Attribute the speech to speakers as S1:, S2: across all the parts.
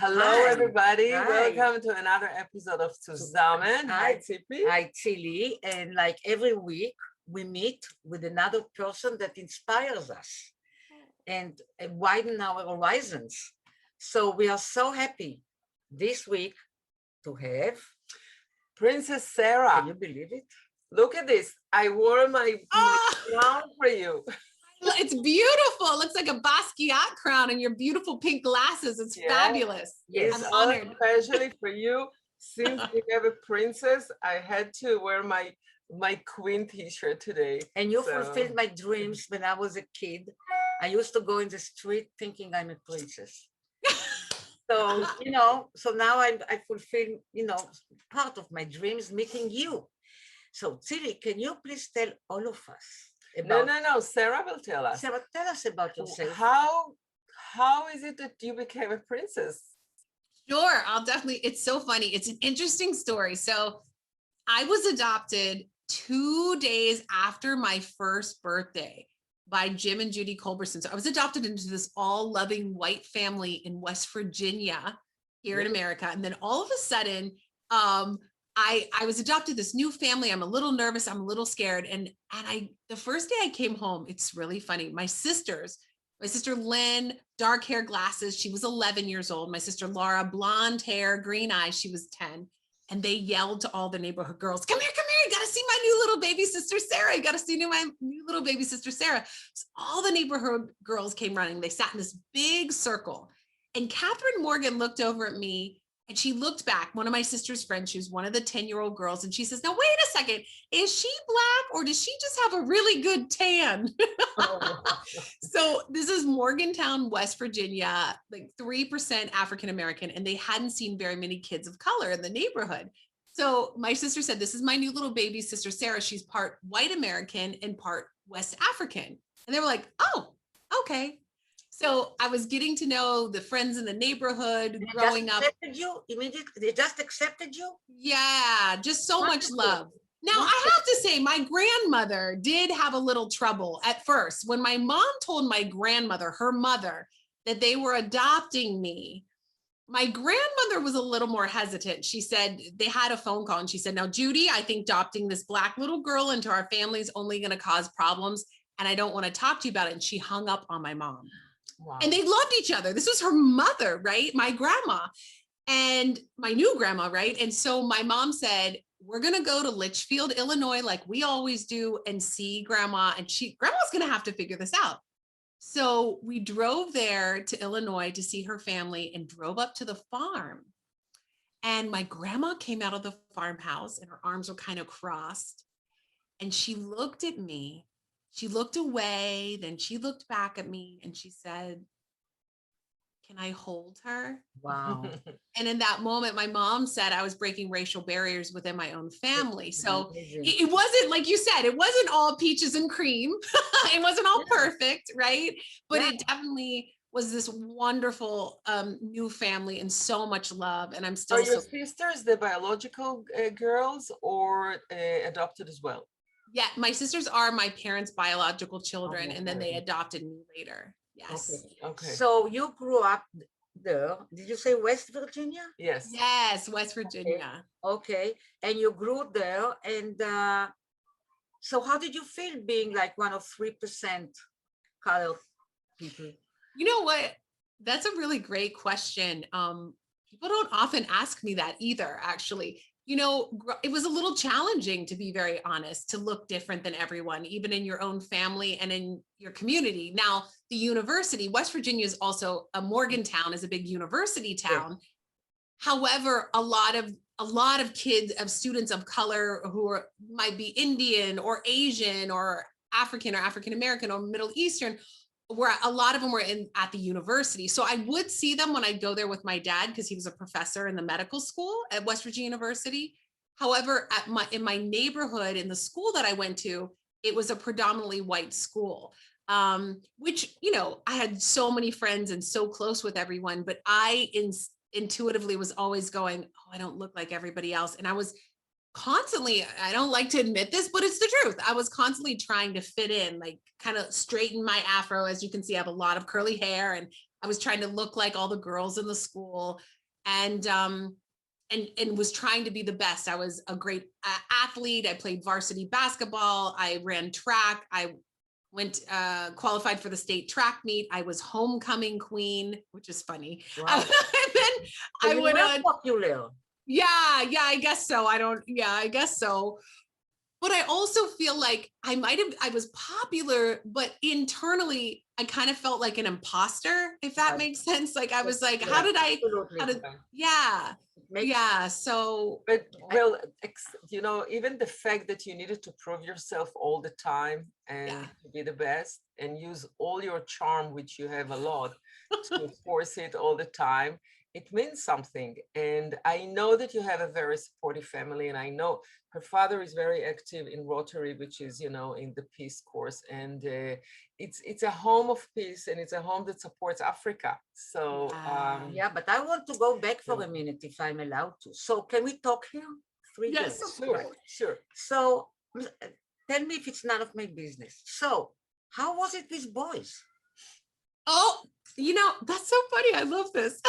S1: Hello,
S2: Hi.
S1: everybody.
S2: Hi.
S1: Welcome to another episode of Tzuzamen. Hi, Tzipi.
S2: Hi, Tzili. And like every week, we meet with another person that inspires us and widen our horizons. So we are so happy this week to have
S1: Princess Sarah.
S2: Can you believe it?
S1: Look at this. I wore my crown for you.
S3: It's beautiful. It looks like a Basquiat crown and your beautiful pink glasses. It's fabulous.
S2: Yes.
S3: I'm honored.
S1: Especially for you. Since we have a princess, I had to wear my queen t-shirt today.
S2: And you fulfilled my dreams when I was a kid. I used to go in the street thinking I'm a princess. So, so now I fulfill, part of my dreams meeting you. So, Tzili, can you please tell all of us about...
S1: No. Sarah will tell us.
S2: Sarah, tell us about yourself.
S1: How is it that you became a princess?
S3: Sure, it's so funny. It's an interesting story. So I was adopted 2 days after my first birthday by Jim and Judy Culberson. So I was adopted into this all-loving white family in West Virginia here in America. And then all of a sudden, I was adopted this new family. I'm a little nervous. I'm a little scared. And the first day I came home, it's really funny. My sister Lynn, dark hair, glasses. She was 11 years old. My sister Laura, blonde hair, green eyes. She was 10. And they yelled to all the neighborhood girls, come here. You got to see my new little baby sister, Sarah. You got to see my new little baby sister, Sarah. So all the neighborhood girls came running. They sat in this big circle. And Catherine Morgan looked over at me and she looked back, one of my sister's friends, she was one of the 10-year-old girls. And she says, now, wait a second, is she Black or does she just have a really good tan? So this is Morgantown, West Virginia, like 3% African-American, and they hadn't seen very many kids of color in the neighborhood. So my sister said, this is my new little baby sister, Sarah. She's part white American and part West African. And they were like, oh, okay. So I was getting to know the friends in the neighborhood growing up.
S2: They just accepted you?
S3: Yeah, just so much love. Now, I have to say, my grandmother did have a little trouble at first. When my mom told my grandmother, her mother, that they were adopting me, my grandmother was a little more hesitant. She said, they had a phone call and she said, now, Judy, I think adopting this Black little girl into our family is only going to cause problems. And I don't want to talk to you about it. And she hung up on my mom. Wow. And they loved each other. This was her mother, right? My grandma and my new grandma, right? And so my mom said, we're going to go to Litchfield, Illinois, like we always do, and see grandma. And grandma's going to have to figure this out. So we drove there to Illinois to see her family and drove up to the farm. And my grandma came out of the farmhouse and her arms were kind of crossed. And she looked at me. She looked away, then she looked back at me and she said, can I hold her?
S2: Wow.
S3: And in that moment, my mom said I was breaking racial barriers within my own family. So it wasn't, like you said, it wasn't all peaches and cream. It wasn't all perfect, right? But it definitely was this wonderful new family and so much love. And I'm still
S1: Are your sisters the biological girls or adopted as well?
S3: Yeah, my sisters are my parents' biological children, and then they adopted me later. Yes.
S1: Okay.
S2: So you grew up there. Did you say West Virginia?
S1: Yes.
S3: Yes, West Virginia.
S2: Okay. And you grew there. And so how did you feel being like one of 3% colored people?
S3: You know what? That's a really great question. People don't often ask me that either, actually. It was a little challenging, to be very honest, to look different than everyone, even in your own family and in your community. Now, the university, West Virginia is also Morgantown is a big university town. Yeah. However, a lot of kids, of students of color who might be Indian or Asian or African-American or Middle Eastern, where a lot of them were at the university. So I would see them when I go there with my dad, because he was a professor in the medical school at West Virginia University. However, in my neighborhood, in the school that I went to, it was a predominantly white school, which, I had so many friends and so close with everyone, but I intuitively was always going, oh, I don't look like everybody else. And I was constantly, I don't like to admit this, but it's the truth. I was constantly trying to fit in, like kind of straighten my afro. As you can see, I have a lot of curly hair and I was trying to look like all the girls in the school, and was trying to be the best. I was a great athlete. I played varsity basketball. I ran track. I went qualified for the state track meet. I was homecoming queen, which is funny.
S2: Wow.
S3: And then
S2: So
S3: I
S2: you
S3: went
S2: were
S3: on.
S2: popular.
S3: Yeah, I guess so. I guess so. But I also feel like I was popular, but internally I kind of felt like an imposter, if that
S2: Right.
S3: makes sense. Like I was like,
S2: Absolutely.
S3: yeah.
S2: Makes-
S3: Yeah. So
S1: But well, you know, even the fact that you needed to prove yourself all the time and
S3: Yeah.
S1: to be the best and use all your charm, which you have a lot, to force it all the time, it means something. And I know that you have a very supportive family, and I know her father is very active in Rotary, which is, you know, in the Peace Course, and it's a home of peace, and it's a home that supports Africa. So
S2: yeah, but I want to go back for a minute if I'm allowed to. So can we talk here? 3
S3: Yes,
S2: minutes.
S1: sure,
S2: Right.
S1: sure.
S2: So tell me if it's none of my business. So how was it with boys?
S3: oh, you know, that's so funny. I love this.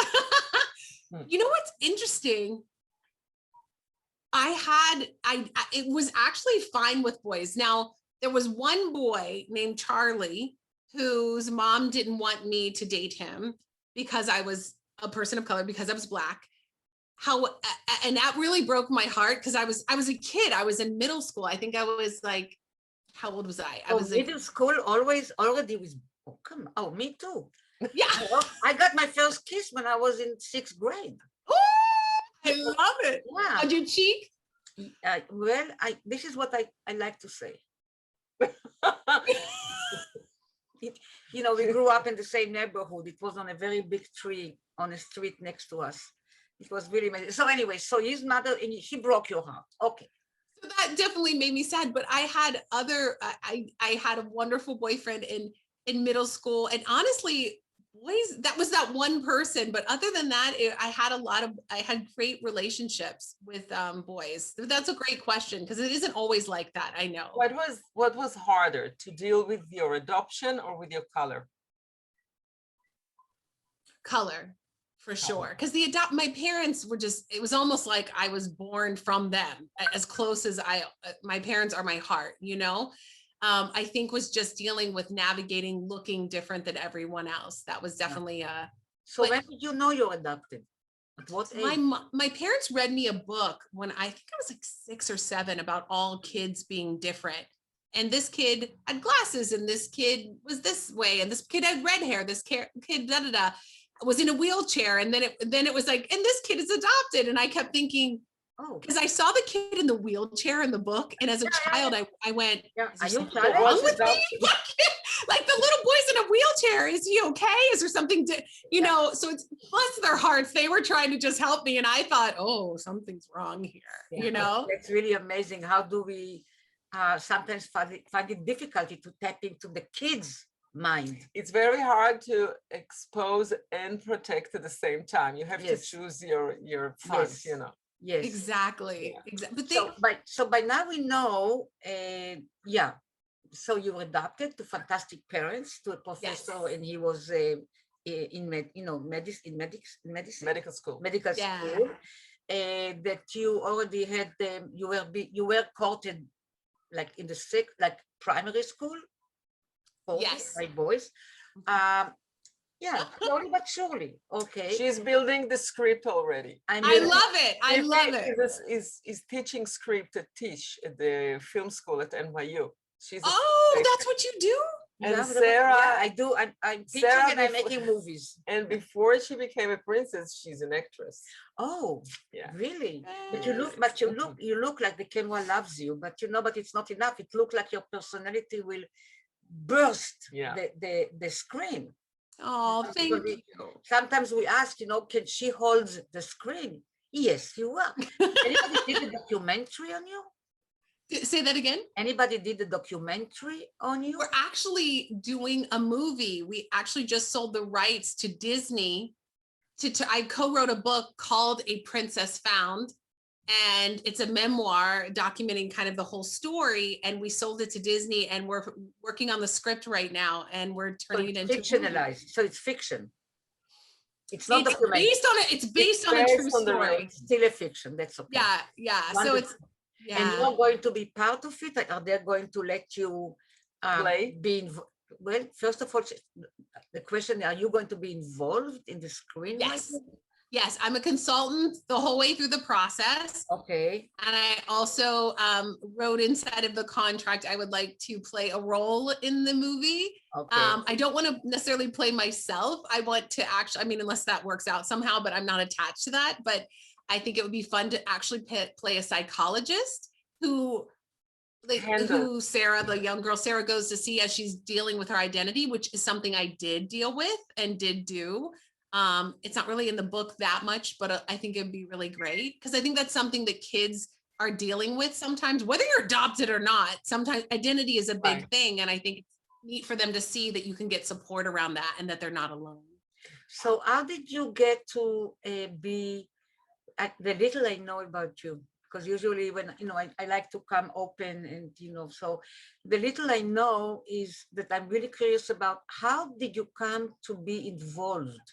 S1: Hmm.
S3: You know what's interesting? It was actually fine with boys. Now, there was one boy named Charlie whose mom didn't want me to date him because I was a person of color, because I was Black. And that really broke my heart, because I was a kid. I was in middle school. I think I was like, how old was I? I was
S2: middle school already was, me too.
S3: Yeah.
S2: I got my first kiss when I was in 6th grade.
S3: I love it.
S2: Yeah.
S3: How'd you cheek?
S2: Well, this is what I like to say. You know, we grew up in the same neighborhood. It was on a very big tree on a street next to us. It was really amazing. So anyway, so his mother, and she broke your heart. Okay.
S3: So that definitely made me sad. But I had I had a wonderful boyfriend in middle school, and honestly, boys, that was that one person. But other than that, I had great relationships with boys. That's a great question, because it isn't always like that. I know.
S1: What was harder, to deal with your adoption or with your color?
S3: Color, for sure. Because my parents were just, it was almost like I was born from them, as close as my parents are my heart, you know? I think was just dealing with navigating, looking different than everyone else. That was definitely
S2: So when did you know you're adopted? At what age?
S3: My parents read me a book when I think I was like 6 or 7, about all kids being different. And this kid had glasses, and this kid was this way, and this kid had red hair, this kid was in a wheelchair, and then it was like, and this kid is adopted. And I kept thinking, because I saw the kid in the wheelchair in the book, and as a child, I went,
S2: are you
S3: wrong with me? Like, the little boy's in a wheelchair. Is he okay? Is there something to, know? So it's, bless their hearts, they were trying to just help me, and I thought, oh, something's wrong here. You know,
S2: it's really amazing. How do we sometimes find it difficulty to tap into the kids' mind?
S1: It's very hard to expose and protect at the same time. You have to choose your front, you know.
S2: Yes,
S3: exactly.
S1: Yeah.
S3: Exactly. But
S2: so by now we know, so you were adopted to fantastic parents, to a professor, and he was in medical school. That you already had you were courted, like in the primary school.
S3: Yes,
S2: by boys. Slowly but surely. Okay.
S1: She's building the script already.
S3: I love it. I love it.
S1: Is teaching script at Tish at the film school at NYU. She's
S3: that's what you do?
S1: And Sarah,
S2: I do. I'm teaching and I'm making movies.
S1: And before she became a princess, she's an actress.
S2: Oh, yeah, really? But you look like the camera loves you. But but it's not enough. It looks like your personality will burst the screen.
S3: Oh, thank you.
S2: Sometimes we ask, can she hold the screen? Yes, you will. Anybody did a documentary on you?
S3: Say that again?
S2: Anybody did a documentary on you?
S3: We're actually doing a movie. We actually just sold the rights to Disney. I co-wrote a book called A Princess Found, and it's a memoir documenting kind of the whole story. And we sold it to Disney, and we're working on the script right now, and we're turning it into
S2: fictionalized. So it's fiction. It's not
S3: It's
S2: documentary.
S3: based on it. It's based on a
S1: based
S3: true
S1: on the
S3: story.
S1: real-
S2: It's still a fiction. That's okay.
S3: Yeah. So it's,
S2: And
S3: yeah.
S2: you're going to be part of it? Are they going to let you
S1: Play?
S2: be well, first of all, the question, are you going to be involved in the screenwriting?
S3: Yes, I'm a consultant the whole way through the process.
S2: Okay.
S3: And I also wrote inside of the contract, I would like to play a role in the movie.
S2: Okay.
S3: I don't want to necessarily play myself. I want to actually, I mean, unless that works out somehow, but I'm not attached to that. But I think it would be fun to actually play a psychologist who Sarah, the young girl, Sarah goes to see as she's dealing with her identity, which is something I did deal with and did do. It's not really in the book that much, but I think it'd be really great because I think that's something that kids are dealing with sometimes, whether you're adopted or not. Sometimes identity is a big
S1: Right.
S3: thing, and I think it's neat for them to see that you can get support around that and that they're not alone.
S2: So how did you get to be at the little I know about you? Because usually when, I like to come open and, so the little I know is that I'm really curious about how did you come to be involved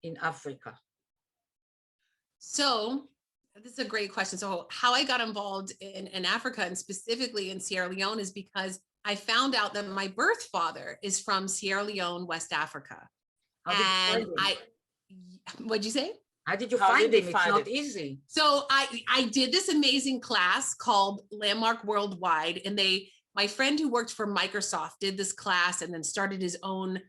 S2: in Africa?
S3: So this is a great question. So how I got involved in Africa and specifically in Sierra Leone is because I found out that my birth father is from Sierra Leone, West Africa.
S2: How did you
S3: And
S2: find him?
S3: what'd you say?
S2: How did you
S1: How
S2: find
S1: did you
S2: him?
S1: find
S2: It's not
S1: it?
S2: easy.
S3: So I did this amazing class called Landmark Worldwide, and my friend who worked for Microsoft did this class and then started his own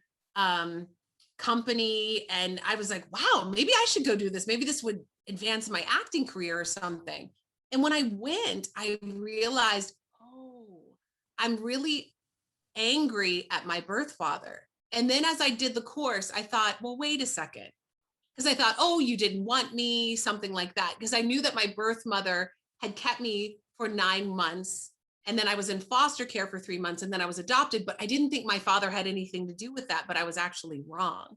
S3: company. And I was like, wow, maybe I should go do this. Maybe this would advance my acting career or something. And when I went, I realized, oh, I'm really angry at my birth father. And then as I did the course, I thought, well, wait a second. Because I thought, oh, you didn't want me, something like that. Because I knew that my birth mother had kept me for 9 months. And then I was in foster care for 3 months and then I was adopted, but I didn't think my father had anything to do with that, but I was actually wrong.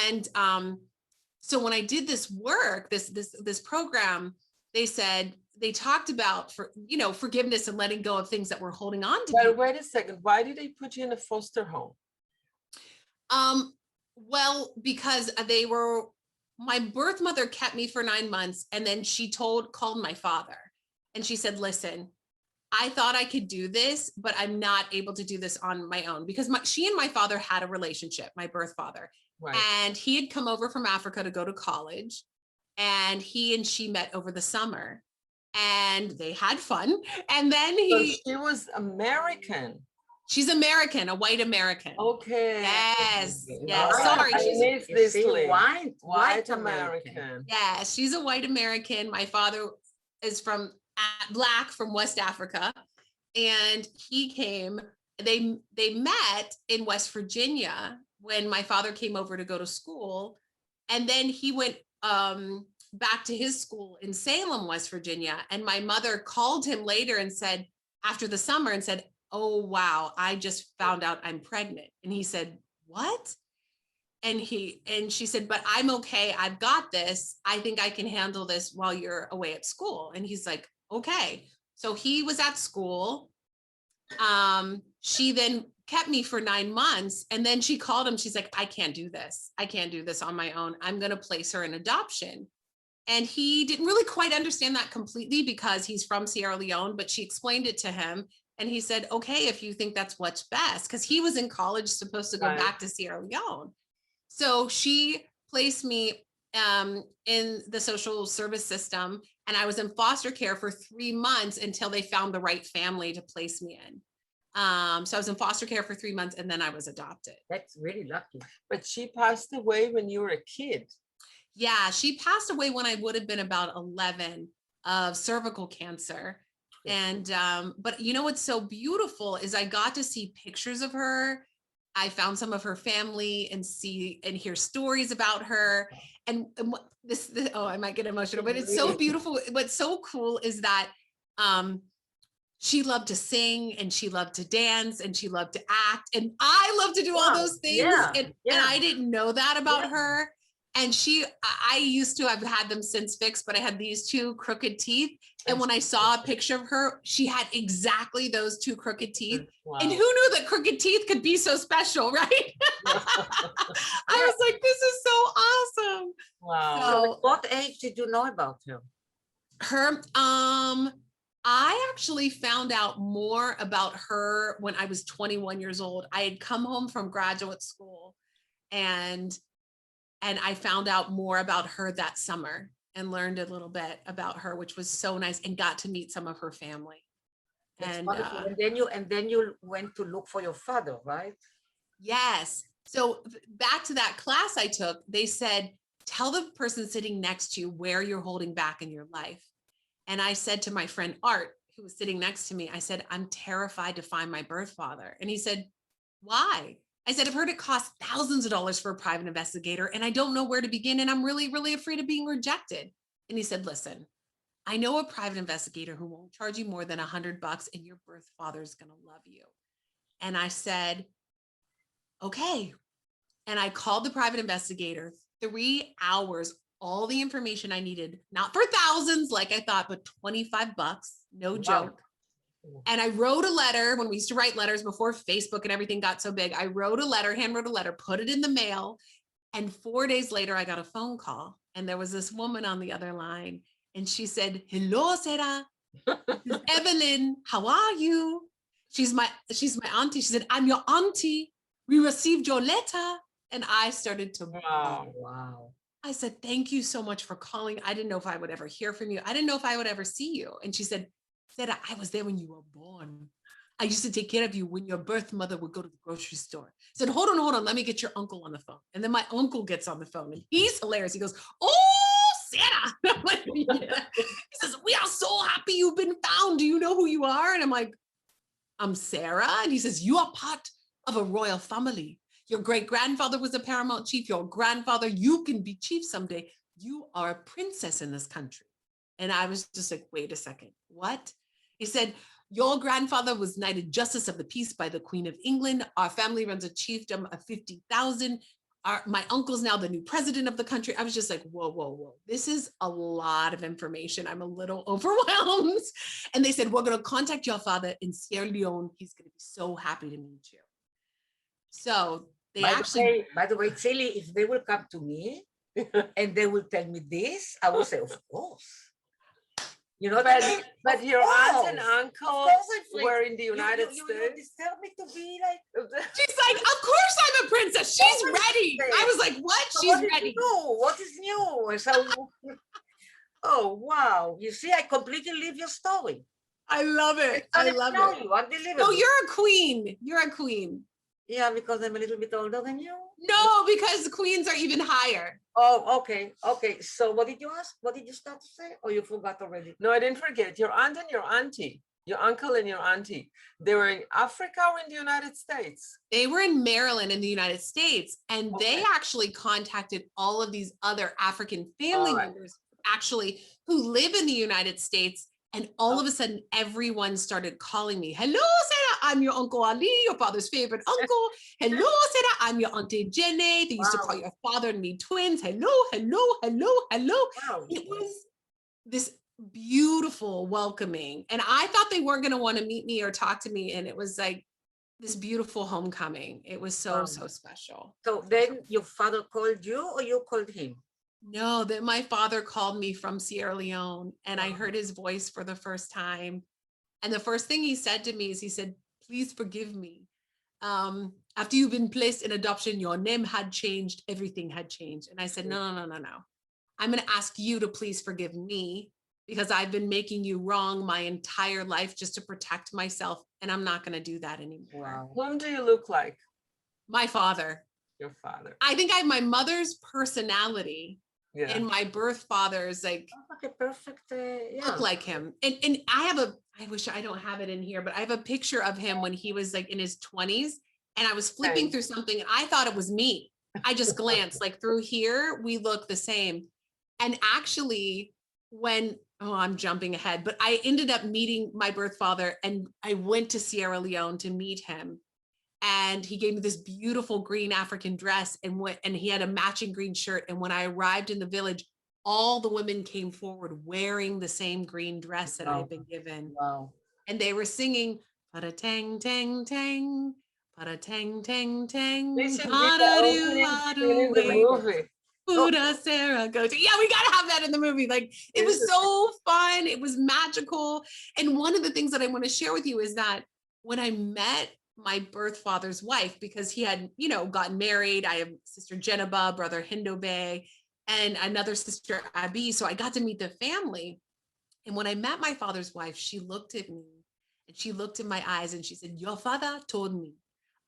S3: And so when I did this work, this program, they talked about forgiveness and letting go of things that we're holding on to.
S1: Well, wait a second. Why did they put you in a foster home?
S3: Well, because my birth mother kept me for 9 months and then she called my father and she said, listen, I thought I could do this, but I'm not able to do this on my own because she and my father had a relationship, my birth father.
S1: Right.
S3: And he had come over from Africa to go to college and he and she met over the summer and they had fun. And then
S1: So she was American.
S3: She's American, a white American.
S1: Okay.
S3: Yes.
S1: All
S3: Sorry.
S1: I missed this, Lee.
S2: White
S1: American.
S3: Yeah, she's a white American. My father is Black from West Africa. And he came, they met in West Virginia when my father came over to go to school. And then he went back to his school in Salem, West Virginia. And my mother called him later and said, after the summer, and said, oh, wow, I just found out I'm pregnant. And he said, what? And she said, but I'm okay. I've got this. I think I can handle this while you're away at school. And he's like, okay. So he was at school. She then kept me for 9 months. And then she called him. She's like, I can't do this. I can't do this on my own. I'm going to place her in adoption. And he didn't really quite understand that completely because he's from Sierra Leone, but she explained it to him. And he said, okay, if you think that's what's best, because he was in college, supposed to go back to Sierra Leone. So she placed me in the social service system. And I was in foster care for 3 months until they found the right family to place me in. So I was in foster care for 3 months and then I was adopted.
S2: That's really lucky.
S1: But she passed away when you were a kid.
S3: Yeah, she passed away when I would have been about 11 of cervical cancer. And, but you know, what's so beautiful is I got to see pictures of her. I found some of her family and hear stories about her. And this, oh, I might get emotional, but it's so beautiful. What's so cool is that, she loved to sing and she loved to dance and she loved to act. And I love to do all those things. And I didn't know that about her. And I used to have had them since fixed, but I had these two crooked teeth. And when I saw a picture of her, she had exactly those two crooked teeth.
S1: Wow.
S3: And who knew that crooked teeth could be so special, right? I was like, this is so awesome.
S1: Wow.
S2: So at what age did you know about her?
S3: I actually found out more about her when I was 21 years old. I had come home from graduate school and I found out more about her that summer and learned a little bit about her, which was so nice, and got to meet some of her family.
S2: That's
S3: And
S2: wonderful. And then you went to look for your father, right?
S3: yes. So back to that class I took, they said, tell the person sitting next to you where you're holding back in your life. And I said to my friend Art, who was sitting next to me, I said, I'm terrified to find my birth father. And he said, why? I said, I've heard it costs thousands of dollars for a private investigator, and I don't know where to begin. And I'm really, really afraid of being rejected. And he said, listen, I know a private investigator who won't charge you more than $100, and your birth father is going to love you. And I said, okay. And I called the private investigator, 3 hours, all the information I needed, not for thousands like I thought, but $25, no joke. And I wrote a letter when we used to write letters before Facebook and everything got so big. I wrote a letter, handwrote a letter, put it in the mail. And 4 days later, I got a phone call, and there was this woman on the other line. And she said, hello, Sarah. This is Evelyn. How are you? She's my auntie. She said, I'm your auntie. We received your letter. And I started to
S1: Wow.
S2: Wow.
S3: I said, thank you so much for calling. I didn't know if I would ever hear from you. I didn't know if I would ever see you. And she said, Sarah, I was there when you were born. I used to take care of you when your birth mother would go to the grocery store. I said, hold on. Let me get your uncle on the phone. And then my uncle gets on the phone, and he's hilarious. He goes, oh, Sarah. I'm like, yeah. He says, we are so happy you've been found. Do you know who you are? And I'm like, I'm Sarah. And he says, you are part of a royal family. Your great-grandfather was a paramount chief. Your grandfather, you can be chief someday. You are a princess in this country. And I was just like, wait a second, what? He said, your grandfather was knighted Justice of the Peace by the Queen of England. Our family runs a chiefdom of 50,000. My uncle's now the new president of the country. I was just like, whoa. This is a lot of information. I'm a little overwhelmed. And they said, we're going to contact your father in Sierra Leone. He's going to be so happy to meet you. So they
S2: By
S3: actually,
S2: the way, Tzili, if they will come to me and they will tell me this, I will say, of course. You know,
S1: But your aunt and uncle were in the United
S2: You
S1: States.
S2: disturb me to be like.
S3: she's like, of course I'm a princess. She's ready. I was like, what?
S2: So
S3: She's
S2: what is
S3: ready.
S2: new? What is new? So, oh, wow. You see, I completely live your story.
S3: I love it. I love it.
S2: You. Unbelievable.
S3: No, you're a queen. You're a queen.
S2: Yeah, because I'm a little bit older than you.
S3: No, because queens are even higher.
S2: Oh, okay. So what did you ask? What did you start to say? Or you forgot already?
S1: No, I didn't forget. Your aunt and your auntie, your uncle and your auntie, they were in Africa or in the United States?
S3: They were in Maryland in the United States, and they
S1: Okay.
S3: actually contacted all of these other African family members actually who live in the United States. And all of a sudden, everyone started calling me. Hello, Sarah, I'm your Uncle Ali, your father's favorite uncle. Hello, Sarah, I'm your Auntie Jenny. They used to call your father and me twins. Hello.
S2: Wow.
S3: It was this beautiful welcoming. And I thought they weren't going to want to meet me or talk to me. And it was like this beautiful homecoming. It was so special.
S2: So then your father called you or you called him?
S3: No, that my father called me from Sierra Leone, and I heard his voice for the first time. And the first thing he said to me is, he said, please forgive me. After you've been placed in adoption, your name had changed, everything had changed. And I said, no. I'm going to ask you to please forgive me, because I've been making you wrong my entire life just to protect myself. And I'm not going to do that anymore.
S2: Wow.
S1: Whom do you look like?
S3: My father.
S1: Your father.
S3: I think I have my mother's personality.
S1: Yeah.
S3: And my birth father's like
S2: a perfect
S3: look like him. And I wish I don't have it in here, but I have a picture of him when he was like in his 20s, and I was flipping through something and I thought it was me. I just glanced like through here, we look the same. And actually I'm jumping ahead, but I ended up meeting my birth father, and I went to Sierra Leone to meet him. And he gave me this beautiful green African dress and he had a matching green shirt. And when I arrived in the village, all the women came forward wearing the same green dress that I had been given.
S2: Wow.
S3: And they were singing, "Para tang tang tang, para tang tang tang,
S1: This should be the
S3: para-do,
S1: opening scene in the movie.
S3: Buddha Sarah go to." Yeah, we gotta have that in the movie. Like it was so fun. It was magical. And one of the things that I want to share with you is that when I met my birth father's wife, because he had, gotten married. I have sister Jenaba, brother Hindobe, and another sister Abi. So I got to meet the family. And when I met my father's wife, she looked at me and she looked in my eyes and she said, "Your father told me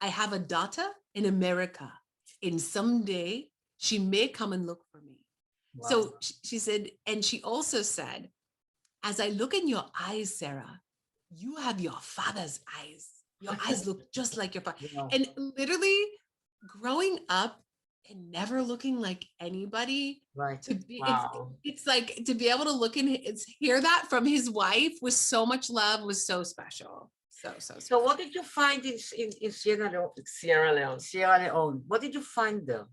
S3: I have a daughter in America, and someday she may come and look for me."
S2: Wow.
S3: So she said, and she also said, "As I look in your eyes, Sarah, you have your father's eyes. Your eyes look just like your father."
S2: Wow.
S3: And literally growing up and never looking like anybody,
S2: Right.
S3: to be,
S1: Wow.
S3: it's like to be able to look and hear that from his wife with so much love was so special. So
S2: So what did you find in Sierra Leone?
S1: Sierra Leone.
S2: Sierra Leone. What did you find there?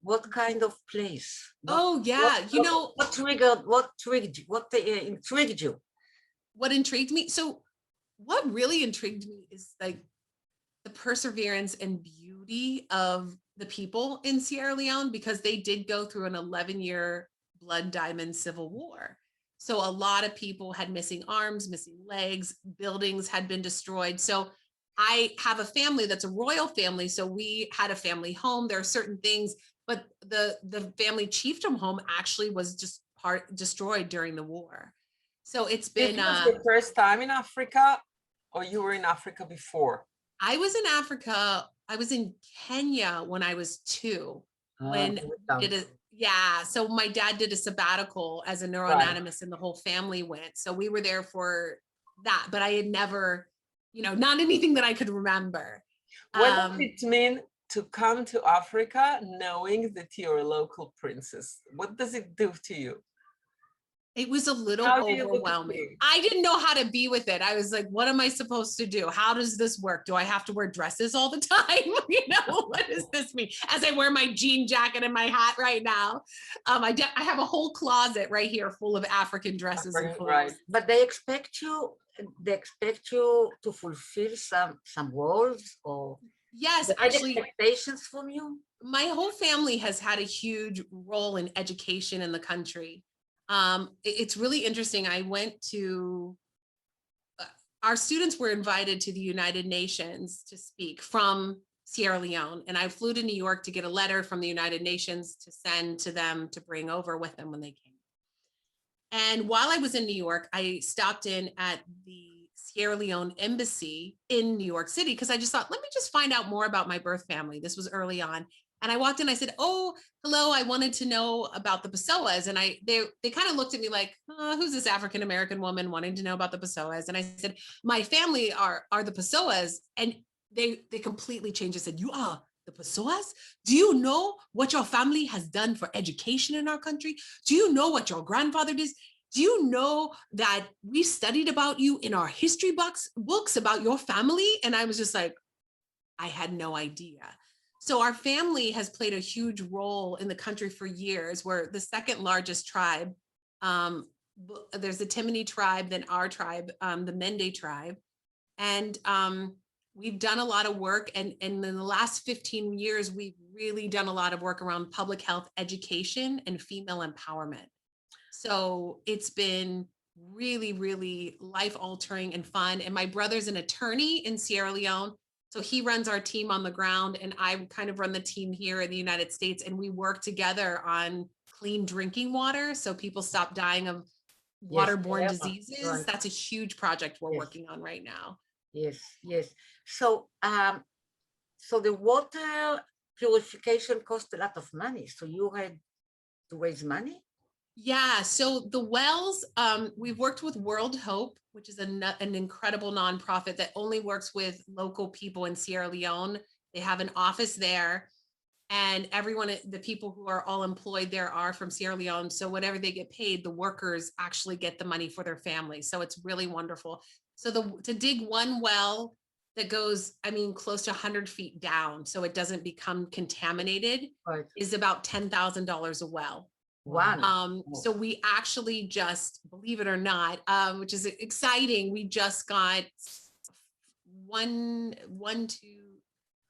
S2: What kind of place?
S3: Oh yeah,
S2: What triggered? What intrigued you?
S3: what intrigued me. So what really intrigued me is like the perseverance and beauty of the people in Sierra Leone, because they did go through an 11-year blood diamond civil war. So a lot of people had missing arms, missing legs, buildings had been destroyed. So I have a family that's a royal family. So we had a family home. There are certain things, but the family chiefdom home actually was just destroyed during the war. So it's been
S1: This was your first time in Africa, or you were in Africa before?
S3: I was in Africa. I was in Kenya when I was 2. When so my dad did a sabbatical as a neuroanatomist, and the whole family went. So we were there for that, but I had never, not anything that I could remember.
S1: What does it mean to come to Africa knowing that you're a local princess? What does it do to you?
S3: It was a little overwhelming. I didn't know how to be with it. I was like, what am I supposed to do? How does this work? Do I have to wear dresses all the time? What does this mean? As I wear my jean jacket and my hat right now. I have a whole closet right here full of African dresses and clothes.
S2: Right. But they expect you to fulfill some roles, or
S3: yes, actually
S2: expectations from you.
S3: My whole family has had a huge role in education in the country. It's really interesting. I went to, our students were invited to the United Nations to speak from Sierra Leone. And I flew to New York to get a letter from the United Nations to send to them to bring over with them when they came. And while I was in New York, I stopped in at the Sierra Leone embassy in New York City, because I just thought, let me just find out more about my birth family. This was early on. And I walked in, I said, "Oh, hello, I wanted to know about the Pessoas." And they kind of looked at me like, who's this African-American woman wanting to know about the Pessoas? And I said, "My family are the Pessoas." And they completely changed. I said, "You are the Pessoas? Do you know what your family has done for education in our country? Do you know what your grandfather did? Do you know that we studied about you in our history books about your family?" And I was just like, I had no idea. So our family has played a huge role in the country for years. We're the second largest tribe. There's the Timini tribe, then our tribe, the Mende tribe. And we've done a lot of work. And in the last 15 years, we've really done a lot of work around public health education and female empowerment. So it's been really, really life-altering and fun. And my brother's an attorney in Sierra Leone. So he runs our team on the ground, and I kind of run the team here in the United States, and we work together on clean drinking water so people stop dying of waterborne diseases. Right. That's a huge project we're working on right now.
S2: Yes. So, so the water purification cost a lot of money. So you had to raise money?
S3: Yeah, so the wells, we've worked with World Hope, which is an incredible nonprofit that only works with local people in Sierra Leone. They have an office there, and everyone, the people who are all employed there are from Sierra Leone. So whatever they get paid, the workers actually get the money for their families. So it's really wonderful. So to dig one well that goes, I mean, close to 100 feet down, so it doesn't become contaminated,
S2: Right.
S3: is about $10,000 a well.
S2: One.
S3: So we actually just, believe it or not, which is exciting, we just got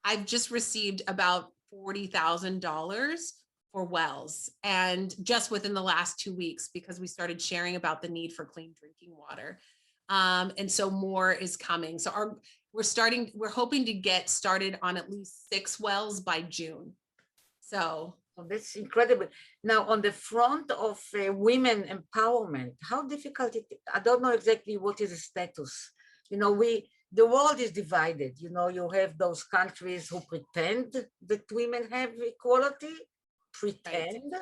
S3: I've just received about $40,000 for wells, and just within the last 2 weeks, because we started sharing about the need for clean drinking water. And so more is coming. So we're hoping to get started on at least 6 wells by June. So
S2: Oh, that's incredible. Now, on the front of women empowerment, how difficult it? I don't know exactly what is the status. You know, the world is divided. You know, you have those countries who pretend that women have equality, pretend,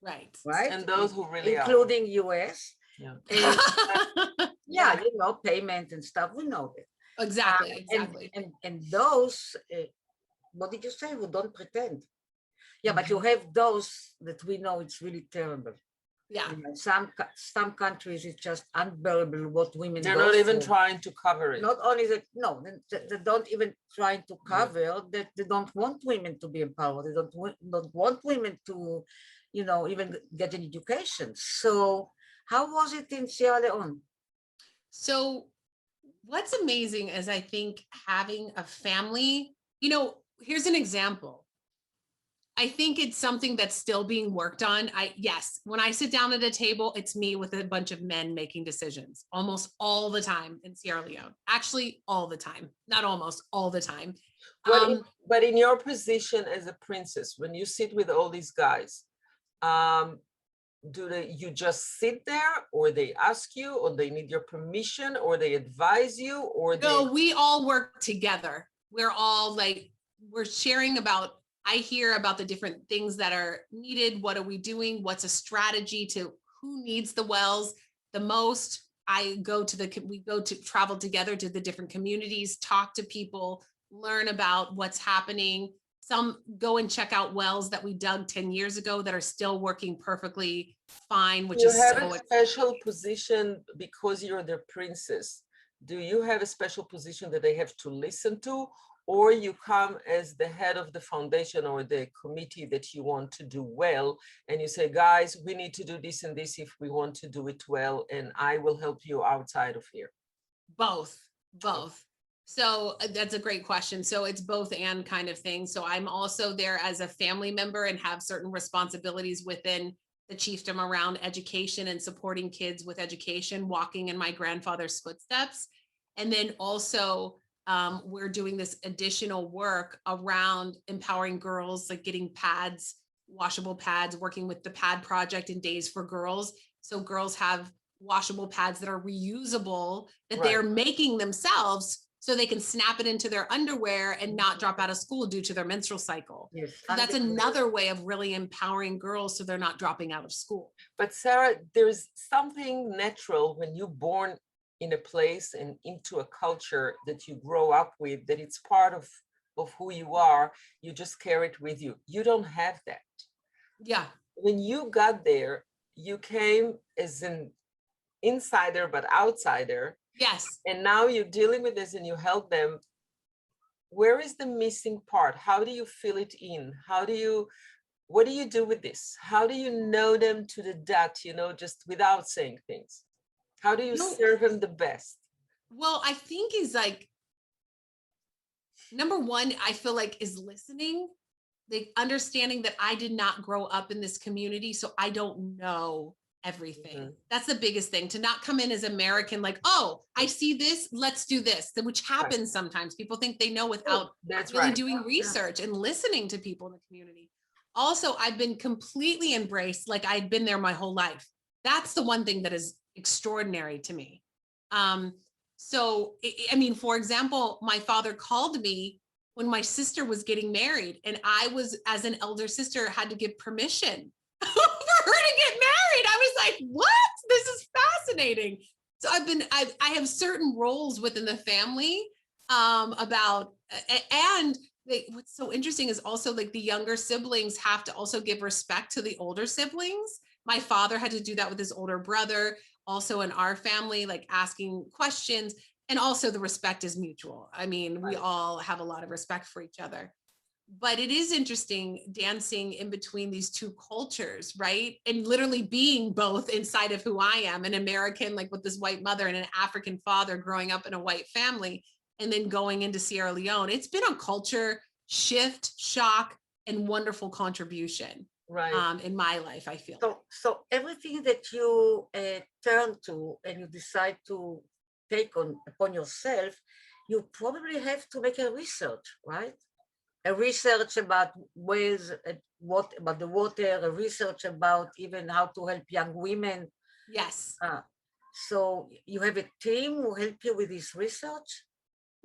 S3: right.
S2: right?
S1: And those who really are.
S2: including US.
S1: Yeah.
S2: And
S3: Yeah.
S2: you know, payment and stuff. We know that.
S3: Exactly.
S2: And those, what did you say? Who don't pretend? Yeah, but you
S3: Mhm.
S2: have those that we know it's really terrible.
S3: Yeah.
S2: You know, some countries it's just unbearable what women
S1: They're
S2: go
S1: not even
S2: through.
S1: trying to cover it.
S2: Not only that, no, they don't even try to cover that. They don't want women to be empowered. They don't want women to, you know, even get an education. So how was it in Sierra Leone?
S3: So what's amazing is, I think, having a family, you know, here's an example. I think it's something that's still being worked on. Yes, when I sit down at a table, it's me with a bunch of men making decisions almost all the time in Sierra Leone. Actually, all the time, not almost, all the time.
S1: But in your position as a princess, when you sit with all these guys, you just sit there, or they ask you, or they need your permission, or they advise you, or
S3: No, we all work together. We're all like, we're sharing about, I hear about the different things that are needed. What are we doing? What's a strategy to who needs the wells the most? We go to travel together to the different communities, talk to people, learn about what's happening. Some go and check out wells that we dug 10 years ago that are still working perfectly fine, which
S1: you
S3: is
S1: have
S3: so
S1: a special position because you're the princess. Do you have a special position that they have to listen to, or you come as the head of the foundation or the committee that you want to do well, and you say, guys, we need to do this and this if we want to do it well, and I will help you outside of here?
S3: Both. So that's a great question. So it's both and kind of thing. So I'm also there as a family member and have certain responsibilities within the chiefdom around education and supporting kids with education, walking in my grandfather's footsteps. And then also we're doing this additional work around empowering girls, like getting pads, washable pads, working with the Pad Project and Days for Girls. So girls have washable pads that are reusable, that they're making themselves, so they can snap it into their underwear and not drop out of school due to their menstrual cycle.
S2: Yes.
S3: So that's another way of really empowering girls so they're not dropping out of school.
S1: But Sarah, there's something natural when you're born in a place and into a culture that you grow up with, that it's part of who you are. You just carry it with you. You don't have that.
S3: Yeah.
S1: When you got there, you came as an insider, but outsider.
S3: Yes.
S1: And now you're dealing with this and you help them. Where is the missing part? How do you fill it in? What do you do with this? How do you know them to the dot, just without saying things? How do you serve them the best?
S3: Well, I think is like, number one, I feel like is listening, the understanding that I did not grow up in this community, so I don't know everything. Mm-hmm. That's the biggest thing, to not come in as American, like, oh, I see this, let's do this, which happens sometimes. People think they know without really doing research and listening to people in the community. Also, I've been completely embraced, like I'd been there my whole life. That's the one thing that is extraordinary to me. So, I mean, for example, my father called me when my sister was getting married, and I was, as an elder sister, had to give permission for her to get married. I was like, what? This is fascinating. So I have certain roles within the family what's so interesting is also, like, the younger siblings have to also give respect to the older siblings. My father had to do that with his older brother. Also in our family, like asking questions. And also the respect is mutual. I mean, we
S1: Right.
S3: all have a lot of respect for each other. But it is interesting dancing in between these two cultures, right? And literally being both inside of who I am, an American, like with this white mother, and an African father growing up in a white family, and then going into Sierra Leone. It's been a culture shift, shock, and wonderful contribution
S1: Right.
S3: in my life, I feel.
S2: So everything that you turn to and you decide to take on upon yourself, you probably have to make a research, right? A research about ways, what about the water, a research about even how to help young women.
S3: Yes.
S2: So you have a team who help you with this research?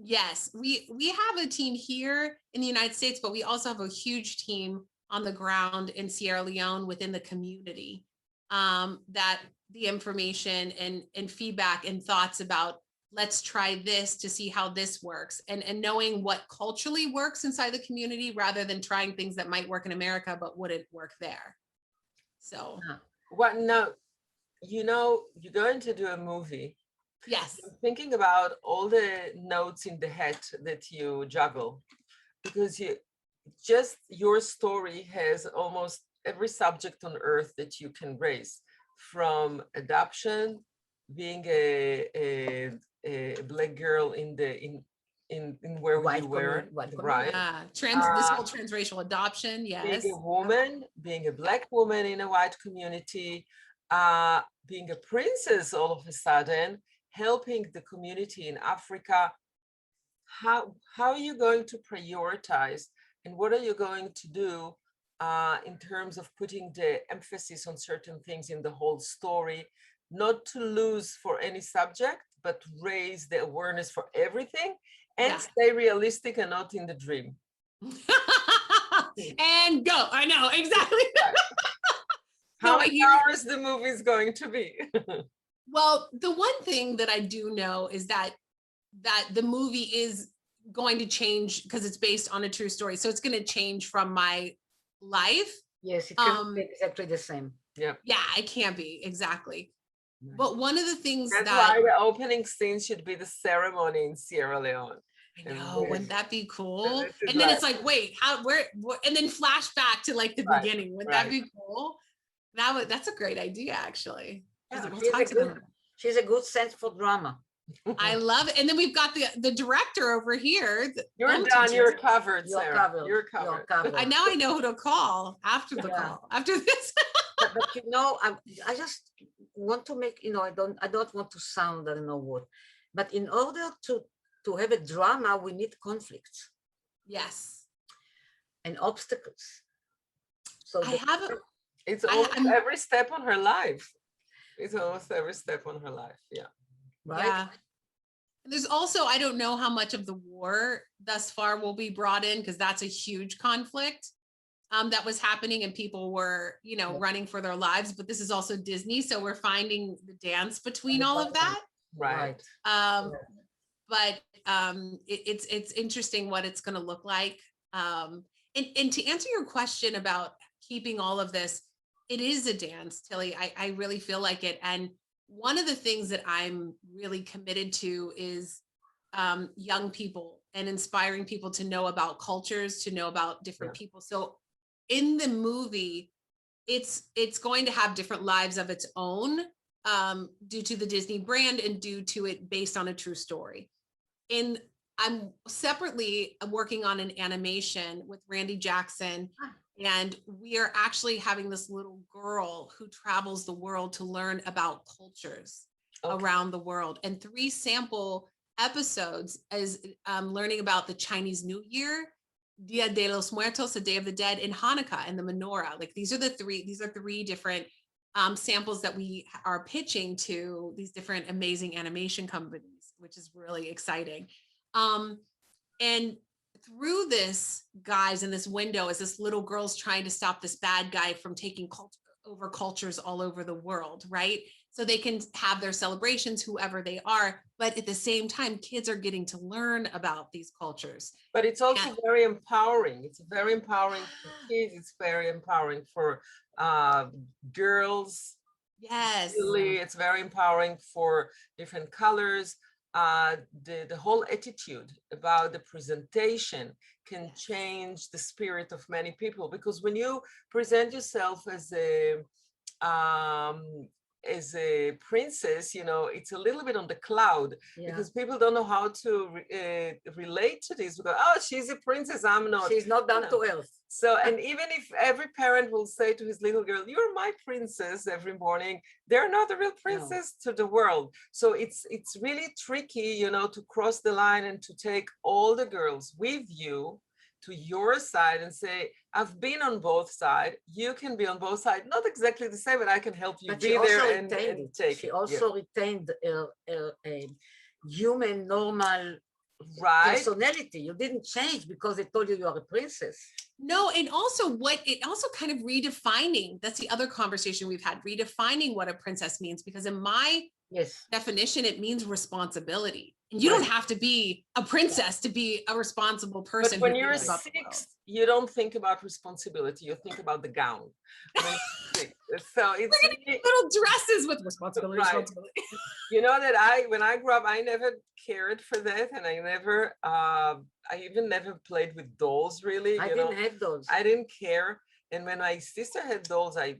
S3: Yes, we have a team here in the United States, but we also have a huge team on the ground in Sierra Leone within the community, that the information and feedback and thoughts about let's try this to see how this works, and knowing what culturally works inside the community rather than trying things that might work in America but wouldn't work there. So
S1: What now? You know, you're going to do a movie.
S3: yes.
S1: I'm thinking about all the notes in the hat that you juggle, because your story has almost every subject on earth that you can raise, from adoption, being a black girl in where
S2: White
S1: you were,
S2: white
S1: right?
S3: This whole transracial adoption, yes.
S1: Being a woman, being a black woman in a white community, being a princess all of a sudden, helping the community in Africa. How are you going to prioritize, and what are you going to do in terms of putting the emphasis on certain things in the whole story, not to lose for any subject, but raise the awareness for everything, and
S3: Yeah.
S1: stay realistic and not in the dream.
S3: And go. I know exactly.
S1: How
S3: No,
S1: many hours the movie is going to be?
S3: Well, the one thing that I do know is that the movie is going to change because it's based on a true story. So it's going to change from my life.
S2: Yes, it can be exactly the same.
S1: Yeah.
S3: Yeah, it can't be exactly. But one of the things
S1: That's
S3: that
S1: why the opening scene should be the ceremony in Sierra Leone.
S3: I know, wouldn't that be cool?
S1: And
S3: And then it's like, wait, how, where, and then flashback to like the beginning. Wouldn't that be cool? That's a great idea, actually.
S2: Yeah,
S3: We'll
S2: she's a good sense for drama.
S3: I love it. And then we've got the director over here.
S1: You're done. You're covered, Sarah. You're covered.
S3: Now I know who to call after the call, after this.
S2: but you know, I just want to make, you know, I don't want to sound, I don't know what, but in order to have a drama, we need conflicts.
S3: Yes.
S2: And obstacles. So
S1: it's almost every step on her life. It's almost every step on her life. Yeah.
S2: Right.
S3: Yeah. There's also, I don't know how much of the war thus far will be brought in, because that's a huge conflict that was happening and people were, you know, running for their lives. But this is also Disney, so we're finding the dance between all of that.
S1: Right.
S3: But it's interesting what it's going to look like. And to answer your question about keeping all of this, it is a dance, Tzili. I really feel like it. And one of the things that I'm really committed to is young people and inspiring people to know about cultures, to know about different people. So in the movie, it's going to have different lives of its own due to the Disney brand and due to it based on a true story. And I'm separately working on an animation with Randy Jackson. And we are actually having this little girl who travels the world to learn about cultures around the world. And 3 sample episodes is learning about the Chinese New Year, Dia de los Muertos, the Day of the Dead, and Hanukkah and the menorah. Like these are 3 different samples that we are pitching to these different amazing animation companies, which is really exciting. And through this, guys, in this window, is this little girl's trying to stop this bad guy from taking over cultures all over the world, right? So they can have their celebrations, whoever they are, but at the same time, kids are getting to learn about these cultures.
S1: But it's also very empowering. It's very empowering for kids. It's very empowering for girls.
S3: Yes.
S1: Really, it's very empowering for different colors. the whole attitude about the presentation can change the spirit of many people, because when you present yourself as a princess, you know, it's a little bit on the cloud, because people don't know how to relate to this, because, oh, she's a princess, I'm not.
S2: She's not down to earth.
S1: So, and even if every parent will say to his little girl, you're my princess every morning, they're not a real princess to the world. So it's really tricky, you know, to cross the line and to take all the girls with you to your side and say, I've been on both sides, you can be on both sides, not exactly the same, but I can help you be there and take.
S2: She also retained a human, normal personality. You didn't change because they told you you are a princess.
S3: No, and also it also kind of redefining, that's the other conversation we've had, redefining what a princess means, because in my definition, it means responsibility. And you don't have to be a princess to be a responsible person.
S1: But when you're 6, you don't think about responsibility, you think about the gown. So it's
S3: little dresses with responsibility.
S1: Right. You know that when I grew up, I never cared for that, and I even never played with dolls, really.
S2: I didn't have dolls.
S1: I didn't care. And when my sister had dolls, I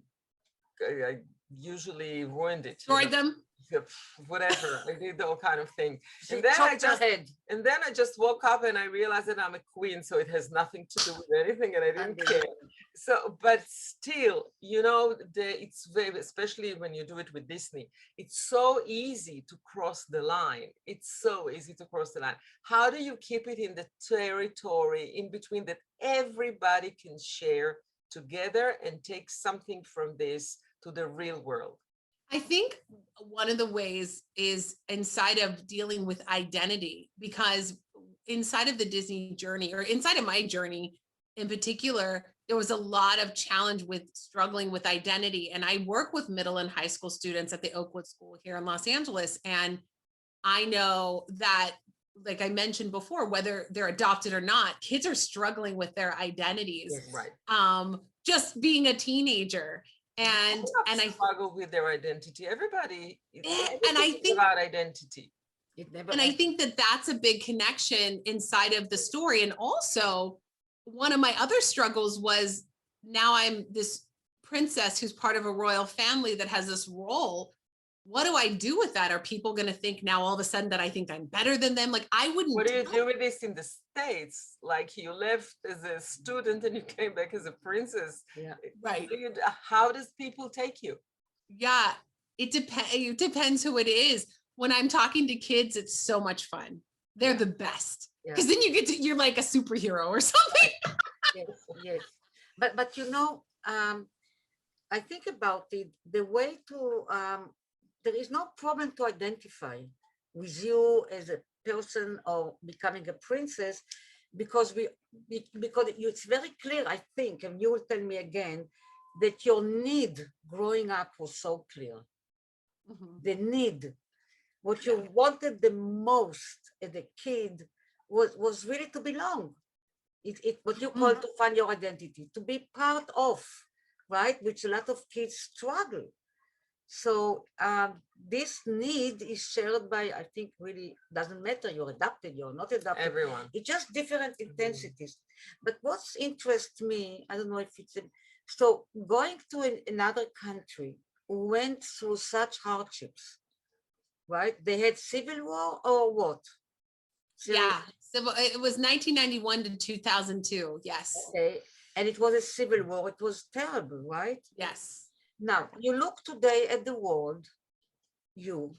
S1: usually ruined it.
S3: Destroyed them.
S1: Whatever, I did all kind of things.
S2: And then
S1: I just woke up and I realized that I'm a queen, so it has nothing to do with anything, and I didn't care. So, but still, you know, it's very, especially when you do it with Disney, it's so easy to cross the line. It's so easy to cross the line. How do you keep it in the territory in between that everybody can share together and take something from this to the real world?
S3: I think one of the ways is inside of dealing with identity, because inside of the Disney journey, or inside of my journey in particular, there was a lot of challenge with struggling with identity. And I work with middle and high school students at the Oakwood School here in Los Angeles. And I know that, like I mentioned before, whether they're adopted or not, kids are struggling with their identities.
S1: Yes, right.
S3: Just being a teenager. And I
S1: struggle with their identity. Everybody,
S3: and I think
S1: about identity.
S3: And I think that that's a big connection inside of the story. And also, one of my other struggles was, now I'm this princess who's part of a royal family that has this role. What do I do with that? Are people going to think now all of a sudden that I think I'm better than them? Like, I wouldn't.
S1: What do you do with this in the States? Like, you left as a student and you came back as a princess.
S2: Yeah.
S3: Right.
S1: How does people take you?
S3: Yeah, it depends who it is. When I'm talking to kids, it's so much fun. They're the best. Because then you're like a superhero or something.
S2: Yes. But you know, I think about it, the way to there is no problem to identify with you as a person or becoming a princess, because it's very clear, I think, and you will tell me again, that your need growing up was so clear. The need, what you wanted the most as a kid was really to belong. It what you call to find your identity, to be part of, right? Which a lot of kids struggle. So this need is shared by, I think, really doesn't matter, you're adopted, you're not adopted.
S1: Everyone.
S2: It's just different intensities. But what's interests me, I don't know if it's, so going to another country went through such hardships, right? They had civil war or what?
S3: Yeah, civil. It was 1991 to 2002. Yes.
S2: Okay, and it was a civil war. It was terrible, right?
S3: Yes.
S2: Now, you look today at the world, you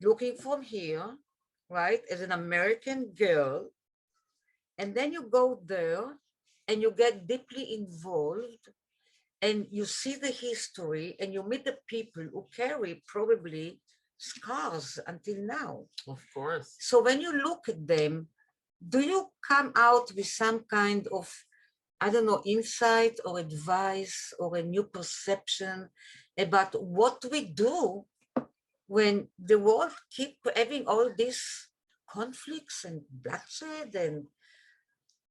S2: looking from here, right, as an American girl, and then you go there and you get deeply involved and you see the history and you meet the people who carry probably scars until now.
S1: Of course.
S2: So when you look at them, do you come out with some kind of, I don't know, insight or advice or a new perception about what we do when the world keep having all these conflicts and bloodshed? And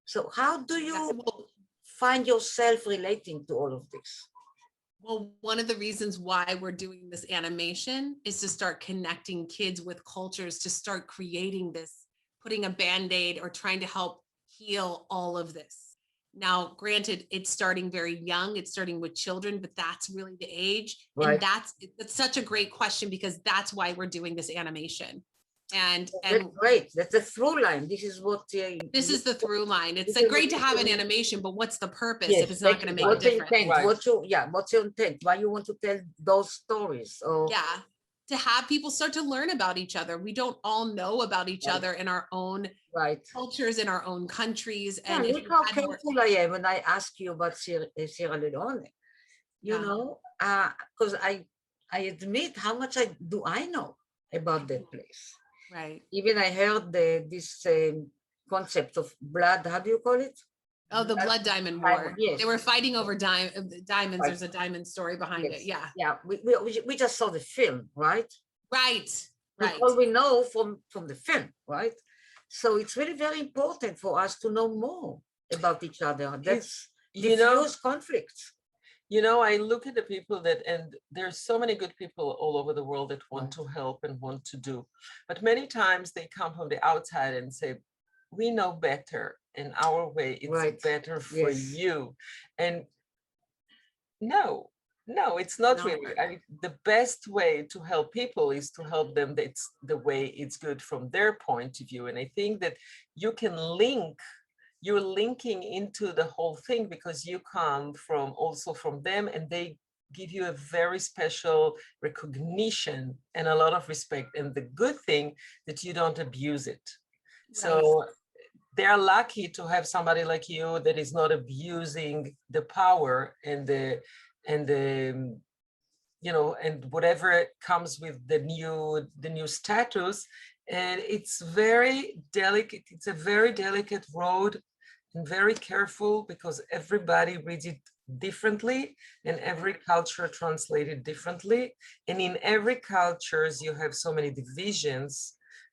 S2: so how do you find yourself relating to all of this?
S3: Well, one of the reasons why we're doing this animation is to start connecting kids with cultures, to start creating this, putting a Band-Aid or trying to help heal all of this. Now, granted, it's starting very young, it's starting with children, but that's really the age.
S2: Right.
S3: And that's such a great question, because that's why we're doing this animation. And
S2: That's great. That's a through line. This is what
S3: this is the through line. It's
S2: this
S3: like
S2: is
S3: great to
S2: what
S3: have an
S2: you-
S3: animation, but what's the purpose
S1: Yes,
S3: if it's not
S1: thank
S3: going to
S1: you,
S3: make a
S2: what's the
S3: difference?
S2: intent?
S1: Right.
S2: What's your intent? Why you want to tell those stories? Or
S3: Yeah, to have people start to learn about each other. We don't all know about each
S2: Right.
S3: other in our own
S2: right.
S3: cultures, in our own countries.
S2: Yeah,
S3: And if
S2: look
S3: we
S2: how
S3: had more,
S2: careful I am when I ask you about Sierra Leone. You
S3: Yeah.
S2: know, because I admit how much I know about that place.
S3: right?
S2: Even I heard this concept of blood. How do you call it?
S3: Oh, the Blood Diamond War.
S2: Yes.
S3: They were fighting over diamonds.
S2: Right.
S3: There's a diamond story behind it. Yeah,
S2: Yeah. We just saw the film, right?
S3: right,
S2: That's
S3: right.
S2: all we know from the film, right? So it's really very important for us to know more about each other. That's
S1: You know,
S2: diffuse conflicts.
S1: I look at the people and there's so many good people all over the world that want to help and want to do. But many times they come from the outside and say, we know better, and our way it's
S2: Right.
S1: better for
S2: Yes.
S1: you. And no, it's not
S3: No.
S1: really. I mean, the best way to help people is to help them. That's the way it's good from their point of view. And I think that you can you're linking into the whole thing because you come also from them, and they give you a very special recognition and a lot of respect. And the good thing that you don't abuse it. So they're lucky to have somebody like you that is not abusing the power and the and whatever comes with the new status. And it's very delicate. It's a very delicate road and very careful, because everybody reads it differently and every culture translated differently. And in every cultures you have so many divisions.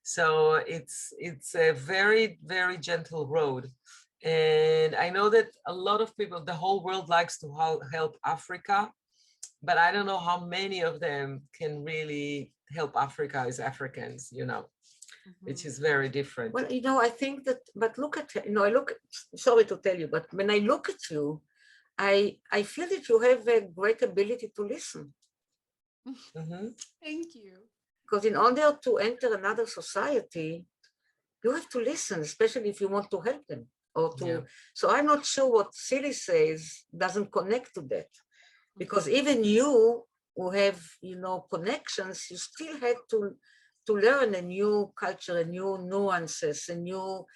S1: So it's a very, very gentle road. And I know that a lot of people, the whole world likes to help Africa, but I don't know how many of them can really help Africa as Africans, which is very different.
S2: Well, I think that, but look at, sorry to tell you, but when I look at you, I feel that you have a great ability to listen.
S3: Thank you.
S2: Because in order to enter another society, you have to listen, especially if you want to help them. So I'm not sure what Tzili says doesn't connect to that. Because even you who have, connections, you still had to learn a new culture, a new nuances, a new,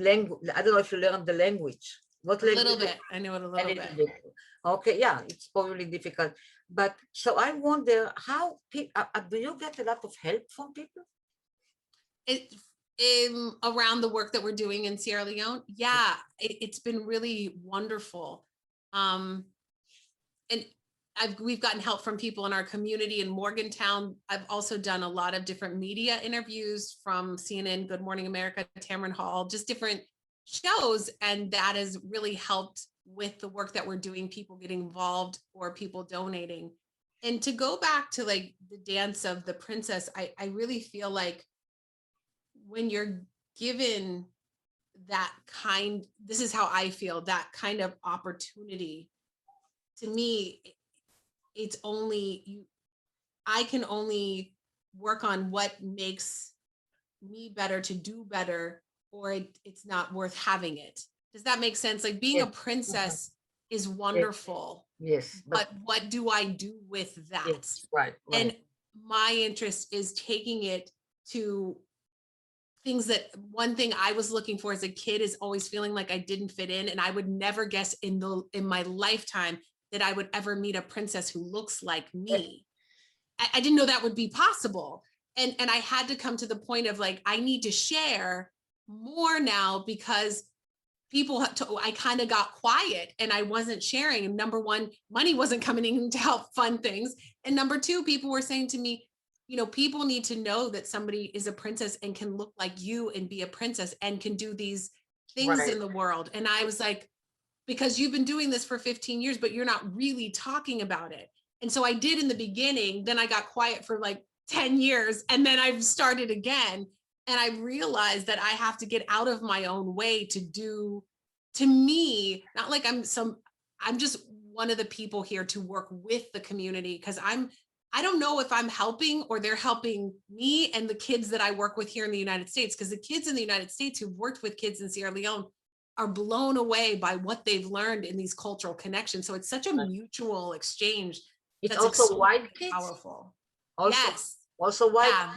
S2: language. I don't know if you learned the language. What language?
S3: A little bit. I know it a little bit.
S2: Okay, yeah, it's probably difficult. But so I wonder how do you get a lot of help from people?
S3: Around the work that we're doing in Sierra Leone, yeah, it's been really wonderful. And we've gotten help from people in our community in Morgantown. I've also done a lot of different media interviews from CNN, Good Morning America, Tamron Hall, just different shows. And that has really helped with the work that we're doing, people getting involved or people donating. And to go back to like the dance of the princess, I really feel like when you're given that this is how I feel, that kind of opportunity, to me, it's only I can only work on what makes me better to do better, or it's not worth having it. Does that make sense? Like being a princess is wonderful.
S2: Yes.
S3: But what do I do with that?
S2: Yes,
S1: right.
S3: And my interest is taking it to things that one thing I was looking for as a kid is always feeling like I didn't fit in. And I would never guess in my lifetime that I would ever meet a princess who looks like me. I didn't know that would be possible. And I had to come to the point of like, I need to share more now, because I kind of got quiet and I wasn't sharing. And number one, money wasn't coming in to help fund things. And number two, people were saying to me, people need to know that somebody is a princess and can look like you and be a princess and can do these things in the world. And I was like, because you've been doing this for 15 years, but you're not really talking about it. And so I did in the beginning, then I got quiet for like 10 years, and then I've started again. And I realized that I have to get out of my own way to do, to me, not like I'm just one of the people here to work with the community, because I don't know if I'm helping or they're helping me and the kids that I work with here in the United States, because the kids in the United States who've worked with kids in Sierra Leone are blown away by what they've learned in these cultural connections. So it's such a mutual exchange.
S2: It's
S3: that's
S2: also white kids.
S3: Powerful.
S2: Also,
S3: yes.
S2: Also white.
S3: Yeah.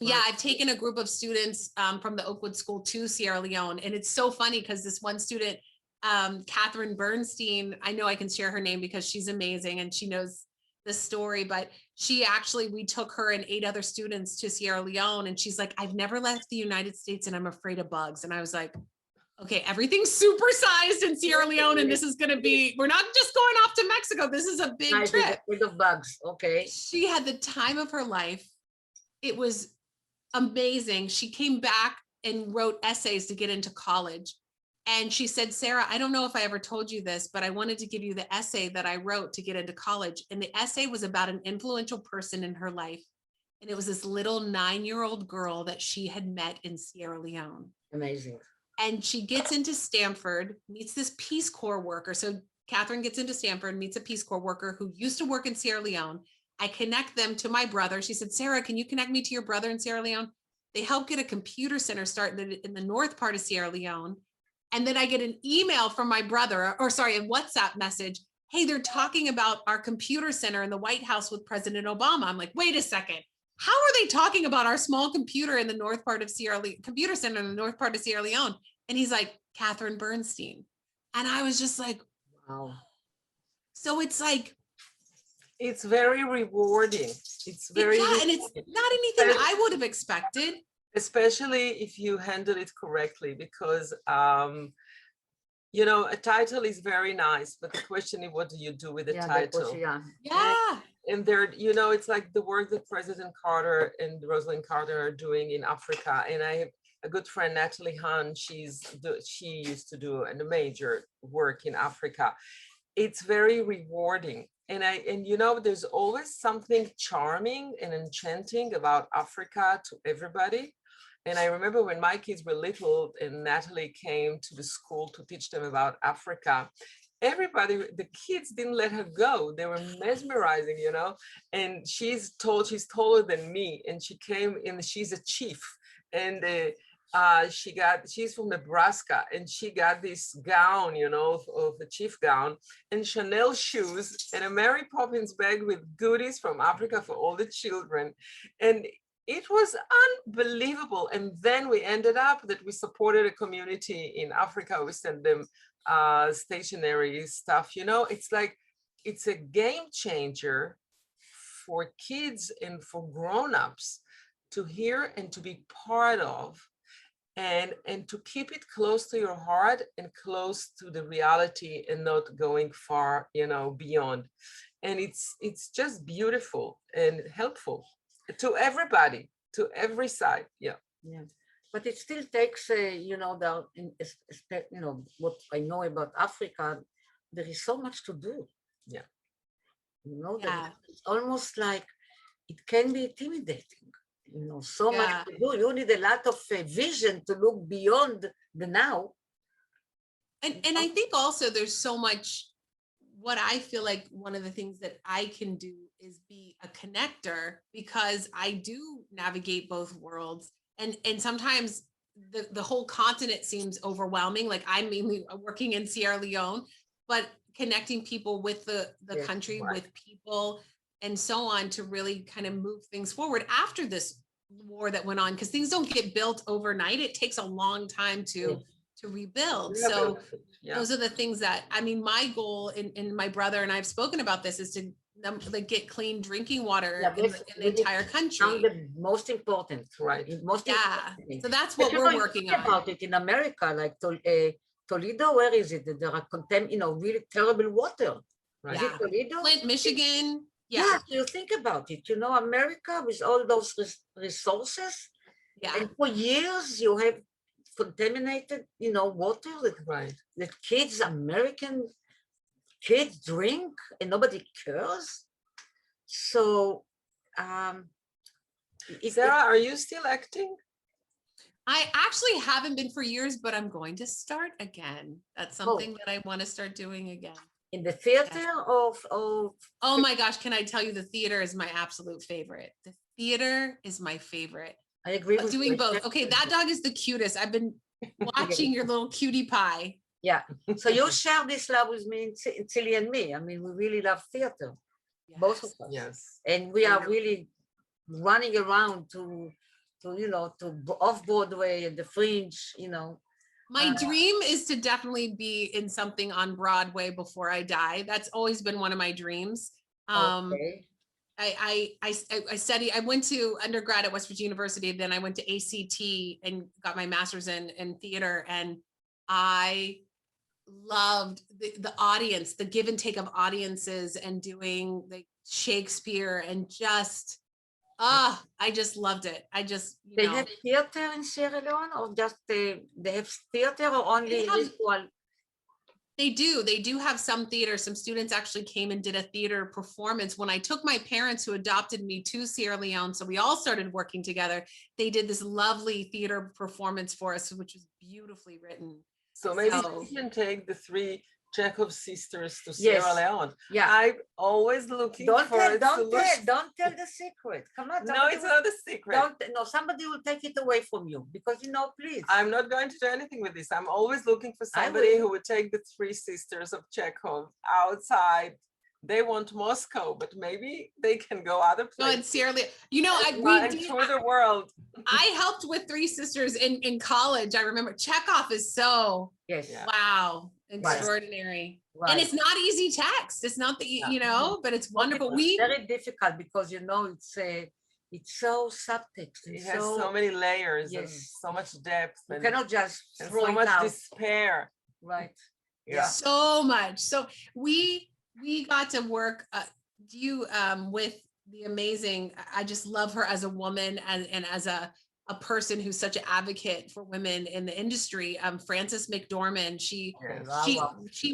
S3: Yeah, I've taken a group of students from the Oakwood School to Sierra Leone. And it's so funny because this one student, Catherine Bernstein, I know I can share her name because she's amazing and she knows the story, but she actually, we took her and 8 other students to Sierra Leone, and she's like, I've never left the United States and I'm afraid of bugs. And I was like, okay, everything's supersized in Sierra Leone, and this is going to be, we're not just going off to Mexico. This is a big trip.
S2: Afraid of bugs. Okay.
S3: She had the time of her life. It was amazing. She came back and wrote essays to get into college. And she said, Sarah, I don't know if I ever told you this, but I wanted to give you the essay that I wrote to get into college. And the essay was about an influential person in her life. And it was this little 9-year-old girl that she had met in Sierra Leone.
S2: Amazing.
S3: And she gets into Stanford, meets this Peace Corps worker. So Catherine gets into Stanford, meets a Peace Corps worker who used to work in Sierra Leone. I connect them to my brother. She said, Sarah, can you connect me to your brother in Sierra Leone? They help get a computer center started in the north part of Sierra Leone. And then I get an email from my brother, or sorry, a WhatsApp message. Hey, they're talking about our computer center in the White House with President Obama. I'm like, wait a second. How are they talking about our small computer in the north part of Sierra Leone, computer center in the north part of Sierra Leone? And he's like, Catherine Bernstein. And I was just like, wow. So it's like,
S1: it's very rewarding. It's very
S3: and it's not anything I would have expected.
S1: Especially if you handle it correctly, because you know, a title is very nice, but the question is, what do you do with the title? And there, you know, it's like the work that President Carter and Rosalind Carter are doing in Africa. And I have a good friend, Natalie Hahn. She used to do a major work in Africa. It's very rewarding. And you know, there's always something charming and enchanting about Africa to everybody. And I remember when my kids were little and Natalie came to the school to teach them about Africa, everybody, the kids didn't let her go. They were mesmerizing, you know, and she's taller than me, and she came in, she's a chief, and she's from Nebraska, and she got this gown, you know, of the chief gown, and Chanel shoes, and a Mary Poppins bag with goodies from Africa for all the children. And it was unbelievable. And then we ended up that we supported a community in Africa. We sent them stationery stuff, you know. It's like, it's a game changer for kids and for grown-ups to hear and to be part of, and to keep it close to your heart and close to the reality, and not going far, you know, beyond. And it's just beautiful and helpful to everybody, to every side. Yeah.
S2: But it still takes, you know, you know, what I know about Africa, there is so much to do.
S1: Yeah.
S2: You know, it's almost like it can be intimidating. You know, so much to do. You need a lot of vision to look beyond the now.
S3: And I think also there's so much, what I feel like one of the things that I can do is be a connector, because I do navigate both worlds. And sometimes the whole continent seems overwhelming. Like, I'm mainly working in Sierra Leone, but connecting people with the country, with people and so on, to really kind of move things forward after this war that went on, because things don't get built overnight. It takes a long time to rebuild. So those are the things that, I mean, my goal, and my brother and I've spoken about this, is to like get clean drinking water in the entire country.
S2: The most important,
S1: right?
S2: Important.
S3: So that's what we're working on.
S2: About it in America, like Toledo, where is it? There are really terrible water.
S1: Right.
S2: Is it Toledo?
S3: Flint, Michigan.
S2: Yeah, you think about it. You know, America with all those resources.
S3: Yeah.
S2: And for years, you have contaminated, water that,
S1: Right.
S2: that kids, American kids drink and nobody cares. So,
S1: Sarah, are you still acting?
S3: I actually haven't been for years, but I'm going to start again. That's something that I want to start doing again.
S2: in the theater of
S3: Oh my gosh, can I tell you, the theater is my absolute favorite. The theater is my favorite.
S2: I agree with
S3: Doing
S2: you.
S3: both. Okay, that dog is the cutest. I've been watching your little cutie pie.
S2: Yeah. So you share this love with me, Tzili and me. I mean, we really love theater, both of us.
S1: Yes.
S2: And we are really running around to off Broadway and the Fringe.
S3: My dream is to definitely be in something on Broadway before I die. That's always been one of my dreams.
S2: Okay.
S3: I studied, I went to undergrad at West Virginia University, then I went to ACT and got my master's in theater. And I loved the audience, the give and take of audiences and doing the Shakespeare and just, I just loved it. I just,
S2: They have theater in Sierra Leone, or just they have theater, or only visual?
S3: They do have some theater. Some students actually came and did a theater performance. When I took my parents who adopted me to Sierra Leone, so we all started working together, they did this lovely theater performance for us, which was beautifully written.
S1: So maybe you can take the 3 Chekhov sisters to Sierra Leone.
S2: Yeah.
S1: I'm always looking
S2: don't
S1: for
S2: don't tell the secret. Come on.
S1: No, it's not a secret.
S2: Somebody will take it away from you, because please.
S1: I'm not going to do anything with this. I'm always looking for somebody who would take the 3 sisters of Chekhov outside. They want Moscow, but maybe they can go other places.
S3: No, in Sierra Leone.
S1: We tour the world.
S3: I helped with 3 sisters in college. I remember Chekhov is so wow, extraordinary. Right. And it's not easy text. It's not that but it's wonderful.
S2: It's very difficult because it's so subtext.
S1: It has so many layers and so much depth.
S2: You cannot just throw
S1: so much despair.
S2: Right.
S1: Yeah.
S3: So much. So we got to work with the amazing, I just love her as a woman and as a person who's such an advocate for women in the industry. Frances McDormand, she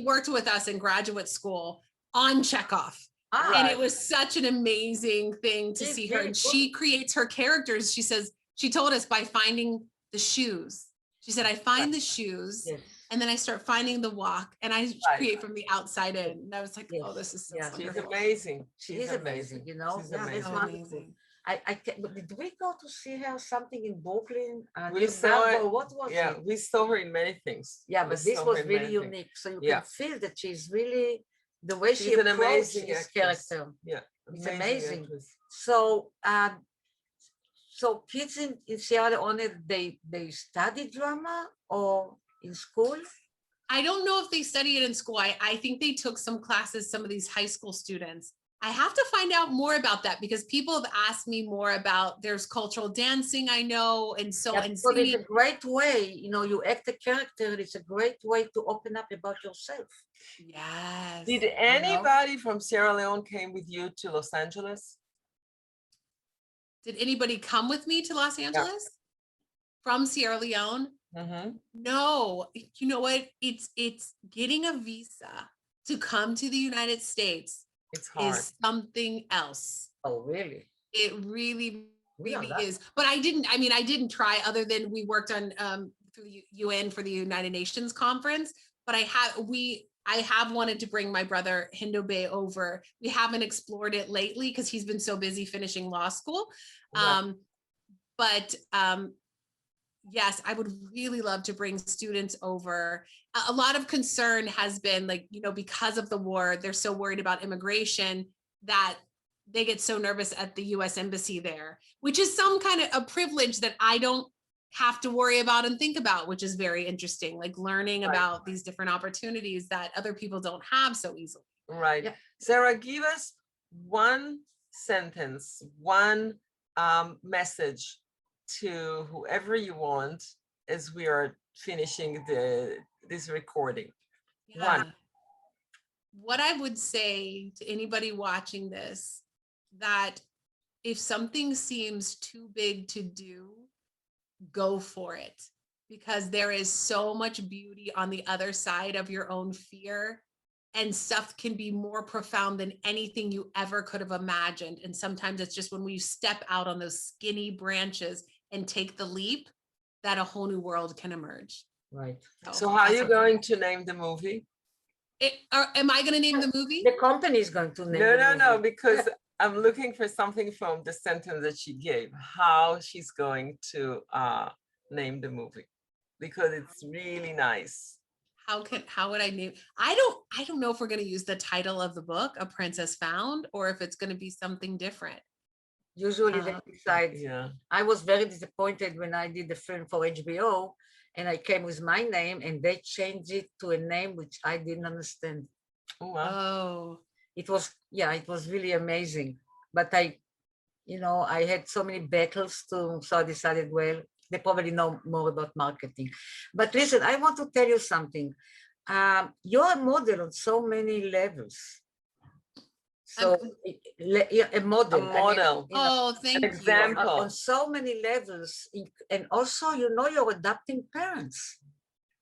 S3: worked with us in graduate school on Chekhov. And it was such an amazing thing to see her. And she creates her characters. She told us by finding the shoes. She said, I find the shoes. And then I start finding the walk, and I create from the outside in. And I was like, oh, this is so
S1: She's amazing.
S2: She's amazing.
S1: She's
S2: amazing.
S3: Amazing.
S2: Did we go to see her something in Brooklyn?
S1: We saw her.
S2: What was it?
S1: Yeah, we saw her in many things.
S2: Yeah, but this was really unique. So you can feel that she's really the way she approaches this character.
S1: Yeah,
S2: it's amazing. So, so kids in Sierra Leone, they study drama or in school?
S3: I don't know if they study it in school. I think they took some classes, some of these high school students. I have to find out more about that because people have asked me more about, there's cultural dancing, I know, and so and
S2: so it's a great way, you act a character. It's a great way to open up about yourself.
S3: Yes.
S1: Did anybody from Sierra Leone came with you to Los Angeles?
S3: Did anybody come with me to Los Angeles from Sierra Leone?
S1: Mm-hmm.
S3: No, you know what? It's getting a visa to come to the United States.
S1: It's hard.
S3: Is something else.
S2: Oh, really?
S3: It really is. But I didn't try, other than we worked on through the UN for the United Nations conference. But I have wanted to bring my brother Hindo Bay over. We haven't explored it lately because he's been so busy finishing law school. But yes, I would really love to bring students over. A lot of concern has been because of the war, they're so worried about immigration that they get so nervous at the US Embassy there, which is some kind of a privilege that I don't have to worry about and think about, which is very interesting, learning about these different opportunities that other people don't have so easily.
S1: Right. Yeah. Sarah, give us one sentence, one message to whoever you want as we are finishing this recording. One.
S3: What I would say to anybody watching this, that if something seems too big to do, go for it. because there is so much beauty on the other side of your own fear. And stuff can be more profound than anything you ever could have imagined. And sometimes it's just when we step out on those skinny branches and take the leap that a whole new world can emerge.
S2: Right.
S1: So how are you going to name the movie?
S3: Am I going to name the movie?
S2: The company is going to name
S1: No,
S2: the
S1: no, no,
S2: movie.
S1: because I'm looking for something from the sentence that she gave, how she's going to name the movie, because it's really nice.
S3: How would I name? I don't know if we're going to use the title of the book, A Princess Found, or if it's going to be something different.
S2: Usually they decide.
S1: Yeah.
S2: I was very disappointed when I did the film for HBO and I came with my name and they changed it to a name which I didn't understand.
S1: Oh, wow.
S3: Oh,
S2: It was really amazing. But I had so many battles so I decided, well, they probably know more about marketing. But listen, I want to tell you something. You're a model on so many levels. So a model.
S1: A model.
S3: Thank you.
S1: Example.
S2: On so many levels. And also, you're adopting parents.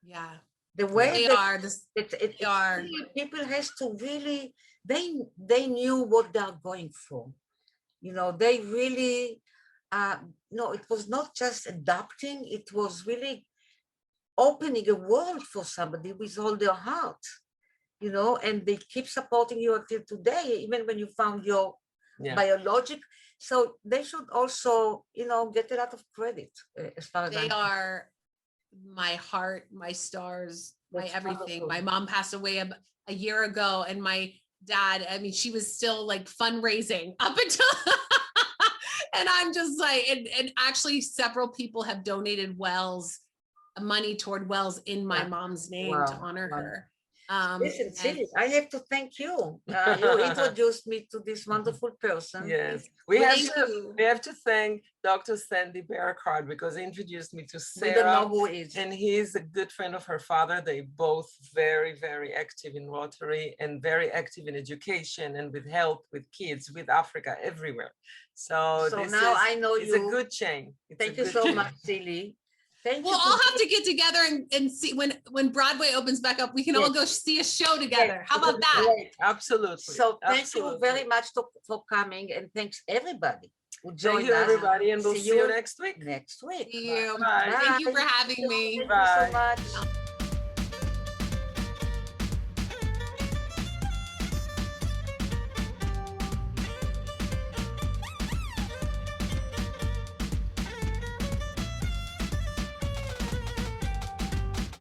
S3: Yeah.
S2: The way
S3: they are.
S2: People has to really, they knew what they are going for. They really, no, it was not just adopting, it was really opening a world for somebody with all their heart, and they keep supporting you until today, even when you found your biologic. So they should also, get a lot of credit as far as
S3: they are my heart, my stars, my everything. My mom passed away a year ago, and my dad, I mean, she was still like fundraising up until and I'm just like, and actually several people have donated money toward wells in my mom's name to honor her.
S2: Listen, Tzili, I have to thank you. You introduced me to this wonderful person.
S1: Yes, we have to thank Dr. Sandy Barricard because he introduced me to Sarah.
S2: We don't know who is.
S1: And he's a good friend of her father. They both very, very active in Rotary and very active in education and with help with kids, with Africa, everywhere. So
S2: now I know
S1: it's a good chain.
S2: Thank you so much, Tzili.
S3: We'll all have to get together and see when Broadway opens back up. We can all go see a show together. How about that?
S2: Great.
S1: Absolutely.
S2: So thank you very much for coming, and thanks everybody who joined us.
S1: Thank you, everybody, and we'll see you next week.
S2: Next week.
S3: See you.
S1: Bye.
S3: Thank you for having me.
S1: Bye.
S2: Thank you so much.